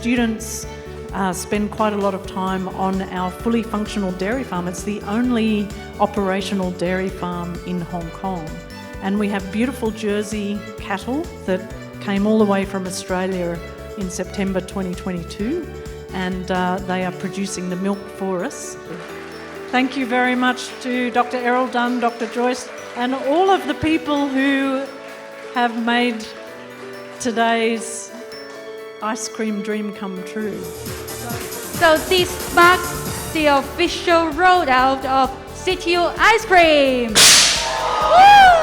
students spend quite a lot of time on our fully functional dairy farm. It's the only operational dairy farm in Hong Kong. And we have beautiful Jersey cattle that came all the way from Australia in September 2022, and they are producing the milk for us. Thank you very much to Dr. Errol Dunn, Dr. Joyce, and all of the people who have made today's ice cream dream come true. So this marks the official rollout of CityU Ice Cream. Woo!